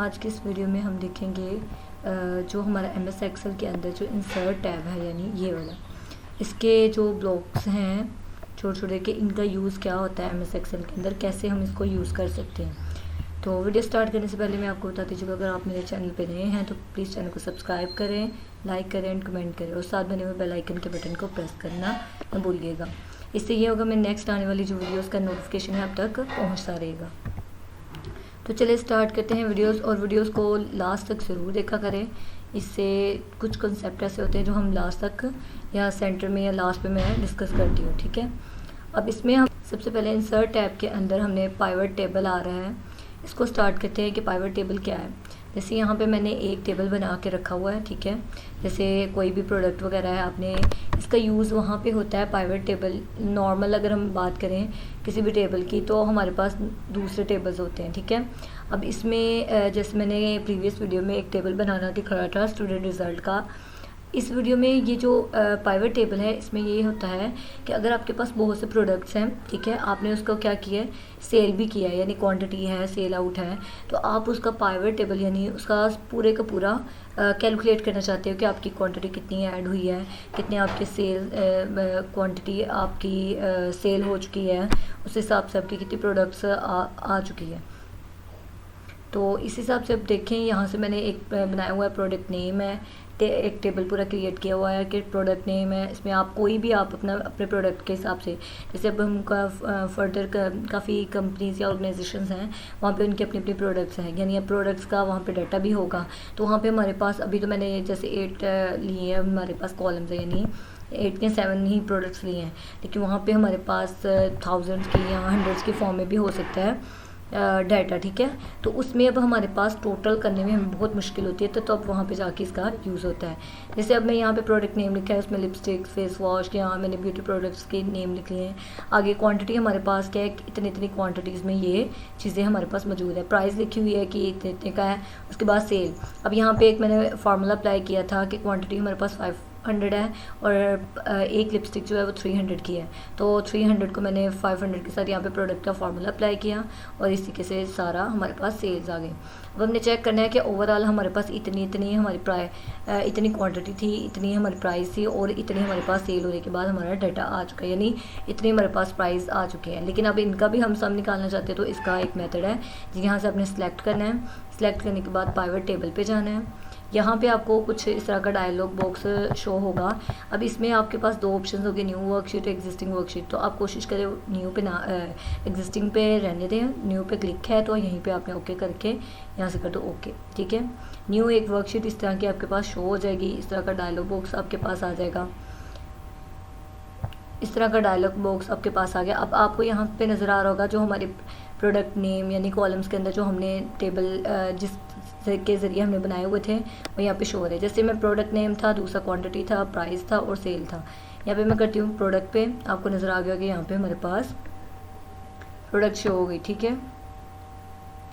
आज की इस वीडियो में हम देखेंगे जो हमारा एमएस एक्सेल के अंदर जो इंसर्ट टैब है, यानी ये वाला, इसके जो ब्लॉक्स हैं छोटे छोटे के, इनका यूज़ क्या होता है एमएस एक्सेल के अंदर, कैसे हम इसको यूज़ कर सकते हैं। तो वीडियो स्टार्ट करने से पहले मैं आपको बता दीजिएगा, अगर आप मेरे चैनल पे नए हैं तो प्लीज़ चैनल को सब्सक्राइब करें, लाइक करें एंड कमेंट करें, और साथ बने हुए बेल आइकन के बटन को प्रेस करना न भूलिएगा। इससे ये होगा मेरे नेक्स्ट आने वाली जो वीडियोस का नोटिफिकेशन है अब तक पहुंचता रहेगा। तो चलिए स्टार्ट करते हैं वीडियोस, और वीडियोस को लास्ट तक ज़रूर देखा करें। इससे कुछ कंसेप्ट ऐसे होते हैं जो हम लास्ट तक या सेंटर में या लास्ट पे मैं डिस्कस करती हूँ, ठीक है। अब इसमें हम सबसे पहले इंसर्ट टैब के अंदर हमने पाइवट टेबल आ रहा है, इसको स्टार्ट करते हैं कि पाइवट टेबल क्या है। जैसे यहाँ पे मैंने एक टेबल बना के रखा हुआ है, ठीक है। जैसे कोई भी प्रोडक्ट वगैरह है, आपने इसका यूज़ वहाँ पे होता है पाइवट टेबल। नॉर्मल अगर हम बात करें किसी भी टेबल की तो हमारे पास दूसरे टेबल्स होते हैं, ठीक है। अब इसमें जैसे मैंने प्रीवियस वीडियो में एक टेबल बनाना दिखाया था स्टूडेंट रिज़ल्ट का, इस वीडियो में ये जो पाइवट टेबल है इसमें ये होता है कि अगर आपके पास बहुत से प्रोडक्ट्स हैं, ठीक है, आपने उसको क्या किया है, सेल भी किया है, यानी क्वांटिटी है, सेल आउट है, तो आप उसका पाइवट टेबल यानी उसका पूरे का पूरा कैलकुलेट करना चाहते हो कि आपकी क्वांटिटी कितनी ऐड हुई है, कितने आपके सेल क्वांटिटी आपकी सेल हो चुकी है, उस हिसाब से आपकी कितनी प्रोडक्ट्स आ चुकी है। तो इस हिसाब से अब देखें, यहाँ से मैंने एक बनाया हुआ है, प्रोडक्ट नेम है, एक टेबल पूरा क्रिएट किया हुआ है कि प्रोडक्ट नेम है। इसमें आप कोई भी आप अपने प्रोडक्ट के हिसाब से, जैसे अब हमका फर्दर काफ़ी कंपनीज या ऑर्गेनाइजेशंस हैं, वहाँ पे उनके अपने अपने प्रोडक्ट्स हैं, यानी अब प्रोडक्ट्स का वहाँ पे डाटा भी होगा। तो वहाँ पे हमारे पास अभी तो मैंने जैसे 8 लिए हैं, हमारे पास कॉलम्स है, यानी 8 या 7 ही प्रोडक्ट्स लिए हैं, लेकिन वहाँ पे हमारे पास थाउजेंड्स की या हंड्रेड्स की फॉर्म में भी हो सकता है डाटा, ठीक है। तो उसमें अब हमारे पास टोटल करने में हमें बहुत मुश्किल होती है, तो अब वहाँ पे जाके इसका यूज़ होता है। जैसे अब मैं यहाँ पे प्रोडक्ट नेम लिखा है, उसमें लिपस्टिक, फेस वॉश, यहाँ मैंने ब्यूटी प्रोडक्ट्स के नेम लिख लिए हैं। आगे क्वांटिटी हमारे पास क्या है, इतनी इतनी क्वांटिटीज़ में ये चीज़ें हमारे पास मौजूद है। प्राइस लिखी हुई है कि इतने इतने का है, उसके बाद सेल। अब यहाँ पर एक मैंने फार्मूला अप्लाई किया था कि क्वान्टिटी हमारे पास 500 है और एक लिपस्टिक जो है वो 300 की है, तो 300 को मैंने 500 के साथ यहाँ पे प्रोडक्ट का फार्मूला अप्लाई किया और इस तरीके से सारा हमारे पास सेल्स आ गए। अब हमने चेक करना है कि ओवरऑल हमारे पास इतनी हमारी इतनी क्वांटिटी थी, इतनी हमारी प्राइस थी और इतनी हमारे पास सेल होने के बाद हमारा डाटा आ चुका है, यानी इतनी हमारे पास प्राइस आ चुके हैं। लेकिन अब इनका भी हम सम निकालना चाहते हैं, तो इसका एक मेथड है, यहाँ से आपने सेलेक्ट करना है। सेलेक्ट करने के बाद पाइवट टेबल पे जाना है। यहाँ पे आपको कुछ इस तरह का डायलॉग बॉक्स शो होगा। अब इसमें आपके पास 2 ऑप्शन होंगे, न्यू वर्कशीट, एग्जिस्टिंग वर्कशीट। तो आप कोशिश करें न्यू पे ना, एग्जिस्टिंग पे रहने दें। न्यू पे क्लिक है तो यहीं पे आपने ओके करके यहाँ से कर दो ओके, ठीक है। न्यू एक वर्कशीट इस तरह की आपके पास शो हो जाएगी, इस तरह का डायलॉग बॉक्स आपके पास आ जाएगा। इस तरह का डायलॉग बॉक्स आपके पास आ गया। अब आपको यहाँ पे नज़र आ रहा होगा जो हमारे प्रोडक्ट नेम यानी कॉलम्स के अंदर जो हमने टेबल जिस के ज़रिए हमने बनाए हुए थे वो यहाँ पे शो हो रहे हैं। जैसे मैं प्रोडक्ट नेम था, दूसरा क्वांटिटी था, प्राइस था और सेल था। यहाँ पे मैं करती हूँ प्रोडक्ट पे, आपको नज़र आ गया कि यहाँ पे हमारे पास प्रोडक्ट शो हो गई, ठीक है,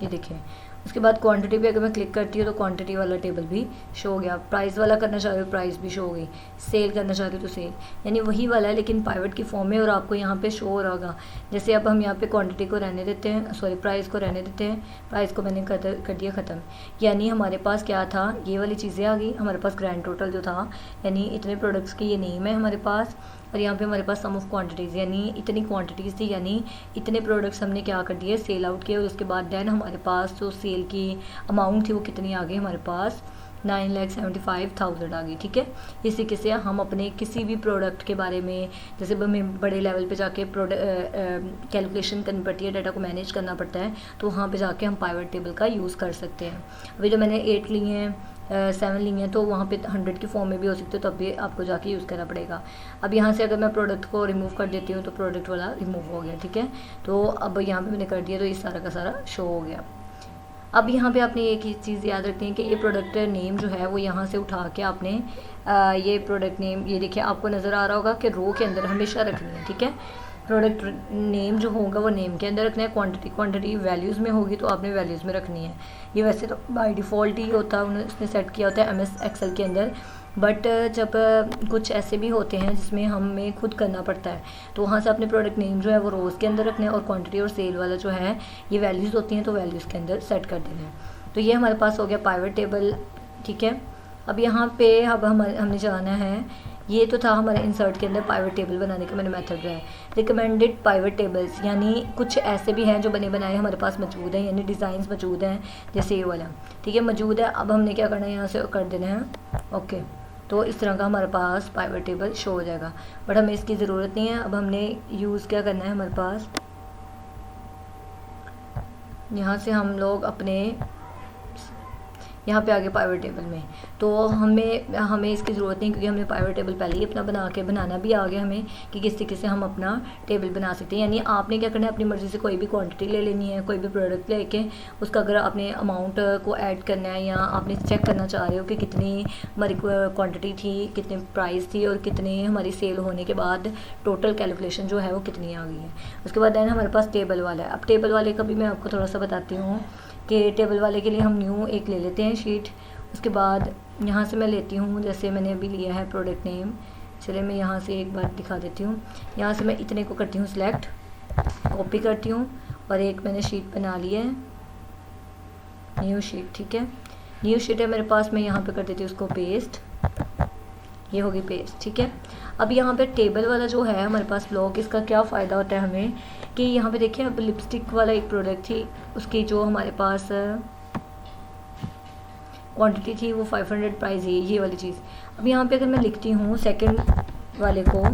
ये देखिए। उसके बाद क्वांटिटी पे अगर मैं क्लिक करती हूँ तो क्वांटिटी वाला टेबल भी शो हो गया। प्राइस वाला करना चाहते हो प्राइस भी शो हो गई, सेल करना चाहते हो तो सेल, यानी वही वाला है लेकिन पाइवट की फॉर्म में, और आपको यहाँ पे शो हो रहा होगा। जैसे अब हम यहाँ पे क्वांटिटी को रहने देते हैं, सॉरी प्राइस को रहने देते हैं, प्राइस को मैंने कर दिया ख़त्म। यानी हमारे पास क्या था, ये वाली चीज़ें आ गई। हमारे पास ग्रैंड टोटल जो था, यानी इतने प्रोडक्ट्स की ये नेम है हमारे पास, और यहाँ पे हमारे पास सम ऑफ क्वांटिटीज़, यानी इतनी क्वांटिटीज़ थी, यानी इतने प्रोडक्ट्स हमने क्या कर दिए, सेल आउट किए। और उसके बाद देन हमारे पास जो सेल की अमाउंट थी वो कितनी आ गई, हमारे पास 9,75,000 आ गई, ठीक है। इसी के से हम अपने किसी भी प्रोडक्ट के बारे में, जैसे हमें बड़े लेवल पे जाके कैलकुलेशन करनी पड़ती है, डाटा को मैनेज करना पड़ता है, तो वहाँ पे जाके हम पाइवट टेबल का यूज़ कर सकते हैं। अभी जो मैंने 8 लिए हैं, 7 लिए हैं, तो वहाँ पे 100 की फॉर्म में भी हो सकते हो, तब भी आपको जाके यूज़ करना पड़ेगा। अब यहाँ से अगर मैं प्रोडक्ट को रिमूव कर देती हूँ तो प्रोडक्ट वाला रिमूव हो गया, ठीक है। तो अब यहाँ पे मैंने कर दिया तो इस सारा का सारा शो हो गया। अब यहाँ पे आपने एक ही चीज़ याद रखनी है कि ये प्रोडक्ट नेम जो है वो यहाँ से उठा के आपने ये प्रोडक्ट नेम, ये देखिए आपको नज़र आ रहा होगा कि रो के अंदर हमेशा रखनी है, ठीक है। प्रोडक्ट नेम जो होगा वो नेम के अंदर रखना है, क्वांटिटी वैल्यूज़ में होगी तो आपने वैल्यूज़ में रखनी है। ये वैसे तो बाय डिफ़ॉल्ट ही होता है, उसने सेट किया होता है एमएस एक्सेल के अंदर, बट जब कुछ ऐसे भी होते हैं जिसमें हमें खुद करना पड़ता है, तो वहाँ से अपने प्रोडक्ट नेम जो है वो रोज़ के अंदर रखना है, और क्वांटिटी और सेल वाला जो है ये वैल्यूज़ होती हैं तो वैल्यूज़ के अंदर सेट कर देना है। तो ये हमारे पास हो गया पाइवट टेबल, ठीक है। अब यहाँ पे अब हमने जाना है, ये तो था हमारे इंसर्ट के अंदर पाइवट टेबल बनाने का मैंने मेथड जो है। रिकमेंडेड पाइवट टेबल्स, यानी कुछ ऐसे भी हैं जो बने बनाए हमारे पास मौजूद हैं, यानी डिज़ाइंस मौजूद हैं, जैसे ये वाला, ठीक है, मौजूद है। अब हमने क्या करना है, यहाँ से कर देना है ओके। तो इस तरह का हमारे पास पाइवट टेबल शो हो जाएगा, बट हमें इसकी ज़रूरत नहीं है। अब हमने यूज़ क्या करना है, हमारे पास यहाँ से हम लोग अपने यहाँ पे आगे पाइवट टेबल में, तो हमें इसकी ज़रूरत नहीं, क्योंकि हमने पाइवट टेबल पहले ही अपना बनाना भी आ गया हमें कि किस तरीके से हम अपना टेबल बना सकते हैं। यानी आपने क्या करना है, अपनी मर्ज़ी से कोई भी क्वांटिटी ले लेनी है, कोई भी प्रोडक्ट लेके उसका अगर आपने अमाउंट को ऐड करना है, या आपने चेक करना चाह रहे हो कि कितनी हमारी क्वान्टिटी थी, कितनी प्राइस थी, और कितनी हमारी सेल होने के बाद टोटल कैलकुलेशन जो है वो कितनी आ गई है। उसके बाद देन हमारे पास टेबल वाला है। अब टेबल वाले का भी मैं आपको थोड़ा सा बताती हूँ कि टेबल वाले के लिए हम न्यू एक ले लेते हैं शीट। उसके बाद यहाँ से मैं लेती हूँ, जैसे मैंने अभी लिया है प्रोडक्ट नेम, चलिए मैं यहाँ से एक बार दिखा देती हूँ। यहाँ से मैं इतने को करती हूँ सिलेक्ट, कॉपी करती हूँ, और एक मैंने शीट बना ली है, न्यू शीट, ठीक है। न्यू शीट है मेरे पास, मैं यहाँ पे कर देती हूँ उसको पेस्ट, ये होगी पेस्ट, ठीक है। अब यहाँ पे टेबल वाला जो है हमारे पास ब्लॉक, इसका क्या फ़ायदा होता है हमें कि यहाँ पे देखिए, अब लिपस्टिक वाला एक प्रोडक्ट थी, उसकी जो हमारे पास क्वांटिटी थी वो 500 प्राइस है, ये वाली चीज़। अब यहाँ पे अगर मैं लिखती हूँ सेकंड वाले को,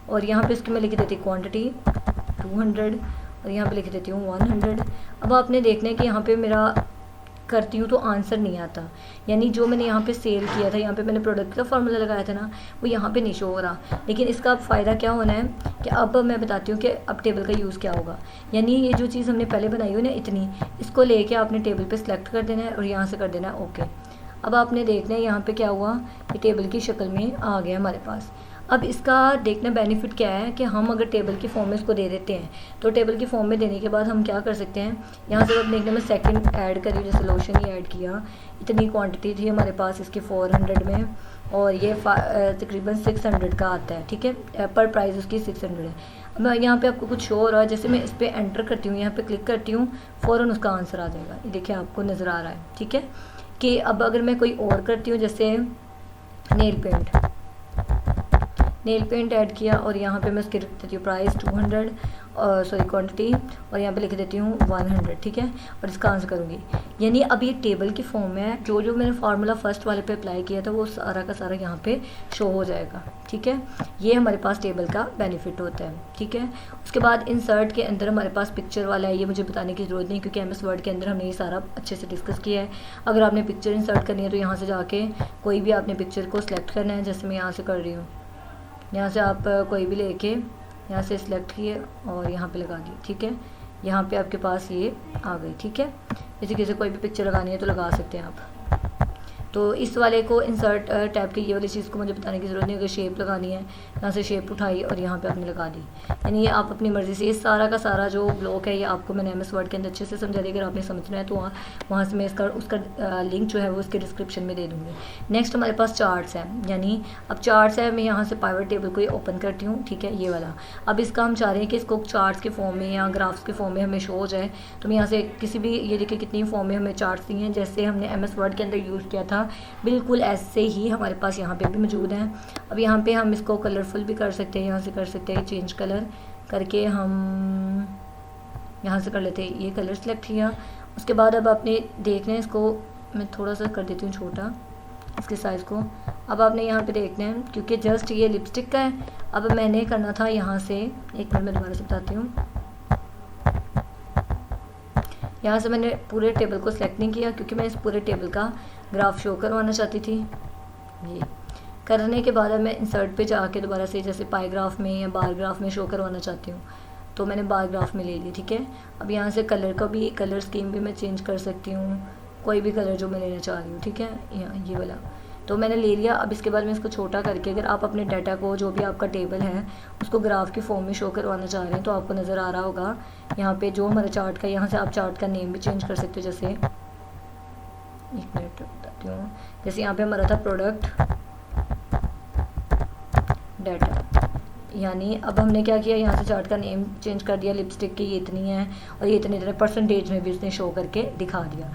और यहाँ पे इसकी मैं लिख देती क्वांटिटी 200, और यहाँ पे लिख देती हूँ 100। अब आपने देखना है कि यहाँ पे मेरा करती हूँ तो आंसर नहीं आता, यानी जो मैंने यहाँ पे सेल किया था, यहाँ पे मैंने प्रोडक्ट का फार्मूला लगाया था ना, वो यहाँ पे नहीं शो हो रहा। लेकिन इसका फ़ायदा क्या होना है कि अब मैं बताती हूँ कि अब टेबल का यूज़ क्या होगा। यानी ये जो चीज़ हमने पहले बनाई हुई ना इतनी, इसको लेके आपने टेबल पे सिलेक्ट कर देना है और यहाँ से कर देना है ओके। अब आपने देखना है यहाँ पे क्या हुआ कि टेबल की शक्ल में आ गया हमारे पास। अब इसका देखना बेनिफिट क्या है कि हम अगर टेबल की फॉर्म में इसको दे देते हैं, तो टेबल की फॉर्म में देने के बाद हम क्या कर सकते हैं, यहाँ से अब देखने में सेकंड ऐड करी, जैसे लोशन ही ऐड किया, इतनी क्वांटिटी थी हमारे पास इसकी 400 में, और ये तकरीबन 600 का आता है, ठीक है, पर प्राइस उसकी 600 है। अब मैं यहाँ पे आपको कुछ शो हो रहा है, जैसे मैं इस पर एंटर करती हूँ, यहाँ पे क्लिक करती हूँ, फ़ौरन उसका आंसर आ जाएगा, ये देखिए आपको नज़र आ रहा है, ठीक है। कि अब अगर मैं कोई और करती हूँ, जैसे नेल पेंट ऐड किया, और यहाँ पे मैं उसकी लिख देती हूँ प्राइस 200, सॉरी क्वांटिटी, और यहाँ पे लिख देती हूँ 100, ठीक है, और इसका आंसर करूँगी। यानी अब ये टेबल की फॉर्म में है, जो मैंने फार्मूला फर्स्ट वाले पे अप्लाई किया था वो सारा का सारा यहाँ पे शो हो जाएगा, ठीक है। ये हमारे पास टेबल का बेनिफिट होता है, ठीक है। उसके बाद इंसर्ट के अंदर हमारे पास पिक्चर वाला है, ये मुझे बताने की ज़रूरत नहीं, क्योंकि MS वर्ड के अंदर हमने ये सारा अच्छे से डिस्कस किया है। अगर आपने पिक्चर इंसर्ट करनी है तो यहाँ से जाके कोई भी आपने पिक्चर को सिलेक्ट करना है, जैसे मैं यहाँ से कर रही हूँ, यहाँ से आप कोई भी लेके यहाँ से सिलेक्ट किए और यहाँ पे लगा दिए, ठीक है। यहाँ पे आपके पास ये आ गई, ठीक है। जैसे किसी कोई भी पिक्चर लगानी है तो लगा सकते हैं आप। तो इस वाले को इंसर्ट टैब की ये वाली चीज़ को मुझे बताने की ज़रूरत नहीं, अगर शेप लगानी है यहाँ से शेप उठाई और यहाँ पे आपने लगा दी, यानी ये आप अपनी मर्ज़ी से, ये सारा का सारा जो ब्लॉक है ये आपको मैंने MS वर्ड के अंदर अच्छे से समझा दी। अगर आपने समझना है तो वहाँ से मैं उसका लिंक जो है वो उसके डिस्क्रिप्शन में दे दूँगी। नेक्स्ट हमारे पास चार्ट्स है, यानी अब चार्ट्स है, मैं यहाँ से पाइवट टेबल को ओपन करती हूँ, ठीक है, ये वाला। अब इसका हम चाह रहे हैं कि इसको चार्ट्स के फॉर्म में या ग्राफ्स के फॉर्म में हमें शो हो जाए, तो मैं यहाँ से किसी भी, ये देखिए कितनी फॉर्म में हमें चार्ट्स दी हैं, जैसे हमने MS वर्ड के अंदर यूज़ किया था बिल्कुल ऐसे ही हमारे पास यहाँ पे भी मौजूद हैं। अब यहाँ पे हम इसको कलरफुल भी कर सकते हैं, यहाँ से कर सकते हैं चेंज कलर करके, हम यहाँ से कर लेते हैं, ये कलर सेलेक्ट किया। उसके बाद अब आपने देखना है, इसको मैं थोड़ा सा कर देती हूँ छोटा इसके साइज़ को। अब आपने यहाँ पे देखना है, क्योंकि जस्ट ये लिपस्टिक का है, अब मैंने करना था यहाँ से, एक मिनट मैं दोबारा से बताती हूँ। यहाँ से मैंने पूरे टेबल को सिलेक्ट नहीं किया, क्योंकि मैं इस पूरे टेबल का ग्राफ शो करवाना चाहती थी। ये करने के बाद अब मैं इंसर्ट पे जाके दोबारा से, जैसे पाई ग्राफ में या बार ग्राफ में शो करवाना चाहती हूँ, तो मैंने बार ग्राफ में ले ली, ठीक है। अब यहाँ से कलर का भी, कलर स्कीम भी मैं चेंज कर सकती हूँ, कोई भी कलर जो मैं लेना चाह रही हूँ, ठीक है, ये वाला तो मैंने ले लिया। अब इसके बाद मैं इसको छोटा करके, अगर आप अपने डाटा को, जो भी आपका टेबल है उसको ग्राफ की फॉर्म में शो करवाना चाह रहे हैं, तो आपको नज़र आ रहा होगा यहाँ पे जो हमारा चार्ट का, यहाँ से आप चार्ट का नेम भी चेंज कर सकते हो। जैसे एक मिनट बताती हूँ, जैसे यहाँ पे हमारा था प्रोडक्ट डाटा, यानी अब हमने क्या किया, यहाँ से चार्ट का नेम चेंज कर दिया, लिपस्टिक की ये इतनी है और ये इतने परसेंटेज में भी उसने शो करके दिखा दिया।